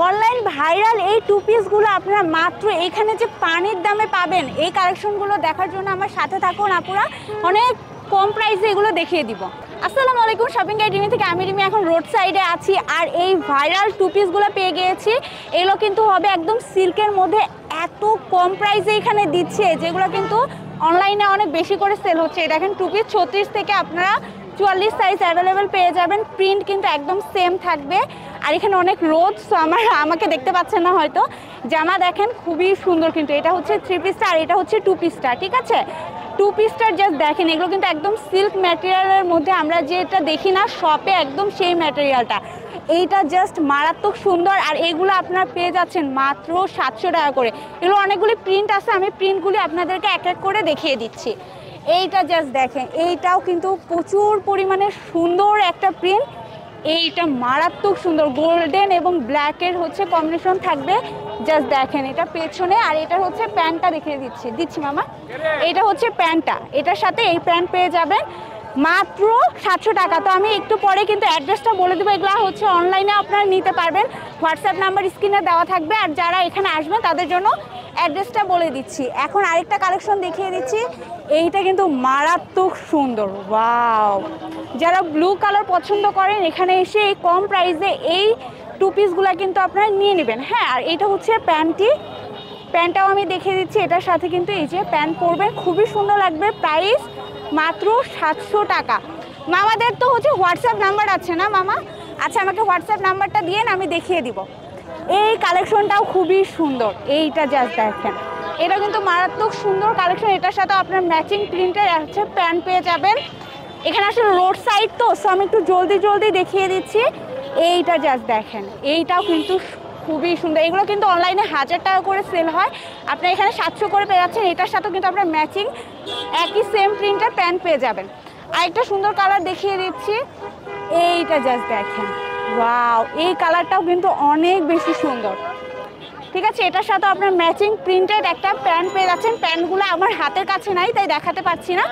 Online viral এই two পিসগুলো আপনারা মাত্র এখানে যে পানির দামে পাবেন, এই কালেকশনগুলো দেখার জন্য আমার সাথে থাকুন আপুরা, অনেক কম প্রাইসে এগুলো দেখিয়ে দিব। আসসালামু আলাইকুম, শপিং গাইড রিমি থেকে আমি রিমি এখন রোড সাইডে আছি। আর এই ভাইরাল টু পিসগুলো পেয়ে গিয়েছি। এগুলো কিন্তু হবে একদম সিল্কের মধ্যে, এত কম প্রাইসে এখানে দিচ্ছে যেগুলো কিন্তু অনলাইনে অনেক বেশি করে সেল হচ্ছে। এটা এখন টু পিস 36 থেকে আপনারা 44 সাইজ অ্যাভেলেবেল পেয়ে যাবেন। প্রিন্ট কিন্তু একদম সেম থাকবে। আর এখানে অনেক রোদ, সো আমাকে দেখতে পাচ্ছেন না হয়তো। জামা দেখেন খুবই সুন্দর, কিন্তু এটা হচ্ছে 3 পিসটা আর এটা হচ্ছে 2 পিসটা, ঠিক আছে। 2 পিসটার জাস্ট দেখেন, এগুলো কিন্তু একদম সিল্ক ম্যাটেরিয়ালের মধ্যে, আমরা যেটা দেখি না শপে একদম সেই ম্যাটেরিয়ালটা। এইটা জাস্ট মারাত্মক সুন্দর। আর এইগুলো আপনারা পেয়ে যাচ্ছেন মাত্র 700 টাকা করে। এগুলো অনেকগুলি প্রিন্ট আছে, আমি প্রিন্টগুলি আপনাদেরকে এক এক করে দেখিয়ে দিচ্ছি। এইটা জাস্ট দেখেন, এইটাও কিন্তু প্রচুর পরিমাণে সুন্দর একটা প্রিন্ট। এইটা মারাত্মক সুন্দর, গোল্ডেন এবং ব্ল্যাকের হচ্ছে কম্বিনেশন থাকবে। জাস্ট দেখেন এটা পেছনে, আর এটা হচ্ছে প্যান্টটা দেখিয়ে দিচ্ছি মামা। এটা হচ্ছে প্যান্টটা, এটার সাথে এই প্যান্ট পেয়ে যাবেন মাত্র 700 টাকা। তো আমি একটু পরে কিন্তু অ্যাড্রেসটা বলে দেবো। এগুলো হচ্ছে অনলাইনে আপনারা নিতে পারবেন, হোয়াটসঅ্যাপ নাম্বার স্ক্রিনে দেওয়া থাকবে। আর যারা এখানে আসবেন তাদের জন্য অ্যাড্রেসটা বলে দিচ্ছি। এখন আরেকটা কালেকশন দেখিয়ে দিচ্ছি। এইটা কিন্তু মারাত্মক সুন্দর, ওয়াও। যারা ব্লু কালার পছন্দ করেন এখানে এসে এই কম প্রাইসে এই টু পিসগুলো কিন্তু আপনারা নিয়ে নেবেন। হ্যাঁ, আর এটা হচ্ছে প্যান্টটাও আমি দেখিয়ে দিচ্ছি। এটার সাথে কিন্তু এই যে প্যান্ট পরবেন, খুবই সুন্দর লাগবে। প্রাইস মাত্র 700 টাকা। মামাদের তো হচ্ছে হোয়াটসঅ্যাপ নাম্বার আছে না মামা? আচ্ছা, আমাকে হোয়াটসঅ্যাপ নাম্বারটা দিয়ে আমি দেখিয়ে দিব। এই কালেকশনটাও খুবই সুন্দর, এইটা জাস্ট দেখেন, এটা কিন্তু মারাত্মক সুন্দর কালেকশন। এটার সাথে আপনার ম্যাচিং প্রিন্টের হচ্ছে প্যান্ট পেয়ে যাবেন। এখানে আসলে রোড সাইড তো, সো আমি একটু জলদি দেখিয়ে দিচ্ছি। এইটা জাস্ট দেখেন, এইটাও কিন্তু খুবই সুন্দর। এগুলো কিন্তু অনলাইনে 1000 টাকা করে সেল হয়, আপনার এখানে 700 করে পেয়ে যাচ্ছেন। এটার সাথেও কিন্তু আপনার ম্যাচিং একই সেম প্রিন্টের প্যান্ট পেয়ে যাবেন। আরেকটা সুন্দর কালার দেখিয়ে দিচ্ছি। এইটা জাস্ট দেখেন, ওয়াও, এই কালারটাও কিন্তু অনেক বেশি সুন্দর, ঠিক আছে। এটার সাথে আপনার ম্যাচিং প্রিন্টেড একটা প্যান্ট পেয়ে যাচ্ছেন। প্যান্টগুলো আমার হাতের কাছে নাই তাই দেখাতে পাচ্ছি না।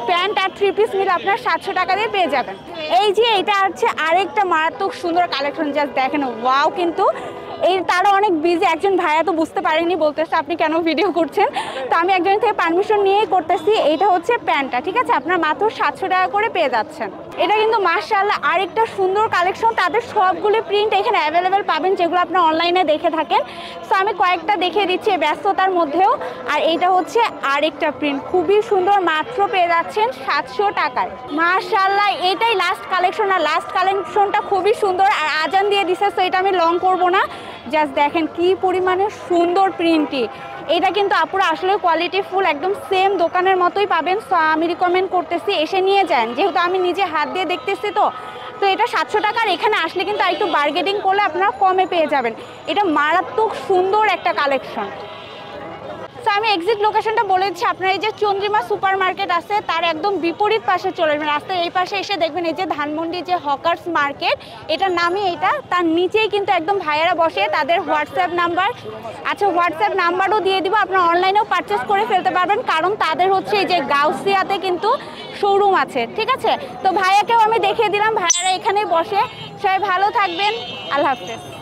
প্যান্ট আর 3 পিস মিলে আপনার 700 টাকা দিয়ে পেয়ে যাবেন। এই যে এটা হচ্ছে আরেকটা মারাত্মক সুন্দর কালেকশন, জাস্ট দেখেন, ওয়াও। কিন্তু এই তারা অনেক বিজি, একজন ভাইয়া তো বুঝতে পারেনি, বলতেছে আপনি কেন ভিডিও করছেন। তো আমি একজন থেকে পারমিশন নিয়েই করতেছি। এইটা হচ্ছে প্যান্টটা, ঠিক আছে, আপনার মাত্র 700 টাকা করে পেয়ে যাচ্ছেন। এটা কিন্তু মাশাআল্লাহ আরেকটা সুন্দর কালেকশন। তাদের সবগুলি প্রিন্ট এখানে অ্যাভেলেবেল পাবেন, যেগুলো আপনার অনলাইনে দেখে থাকেন। সো আমি কয়েকটা দেখিয়ে দিচ্ছি ব্যস্ততার মধ্যেও। আর এইটা হচ্ছে আরেকটা প্রিন্ট, খুবই সুন্দর, মাত্র পেয়ে যাচ্ছেন 700 টাকায়। মাশাআল্লাহ, এটাই লাস্ট কালেকশন। আর লাস্ট কালেকশনটা খুবই সুন্দর। আর আজান দিয়ে দিছে, সো এটা আমি লং করবো না। জাস্ট দেখেন কি পরিমাণে সুন্দর প্রিন্টটি। এটা কিন্তু আপুরা আসলে কোয়ালিটি ফুল, একদম সেম দোকানের মতোই পাবেন। সো আমি রিকমেন্ড করতেছি এসে নিয়ে যান, যেহেতু আমি নিজে হাত দিয়ে দেখতেছি। তো এটা 700 টাকার। এখানে আসলে কিন্তু একটু বার্গেনিং করলে আপনারা কমে পেয়ে যাবেন। এটা মারাত্মক সুন্দর একটা কালেকশন। সো আমি এক্সিট লোকেশনটা বলে দিচ্ছি। আপনার এই যে চন্দ্রিমা সুপার মার্কেট আছে তার একদম বিপরীত পাশে চলে যাবেন। রাস্তার এই পাশে এসে দেখবেন এই যে ধানমন্ডি যে হকার্স মার্কেট, এটার নামই এটা। তার নিচেই কিন্তু একদম ভাইয়ারা বসে, তাদের হোয়াটসঅ্যাপ নাম্বার, আচ্ছা হোয়াটসঅ্যাপ নাম্বারও দিয়ে দিব। আপনারা অনলাইনেও পারচেস করে ফেলতে পারবেন, কারণ তাদের হচ্ছে এই যে গাউসিয়াতে কিন্তু শোরুম আছে, ঠিক আছে। তো ভাইয়াকেও আমি দেখিয়ে দিলাম, ভাইয়ারা এখানেই বসে। সবাই ভালো থাকবেন, আল্লাহ হাফেজ।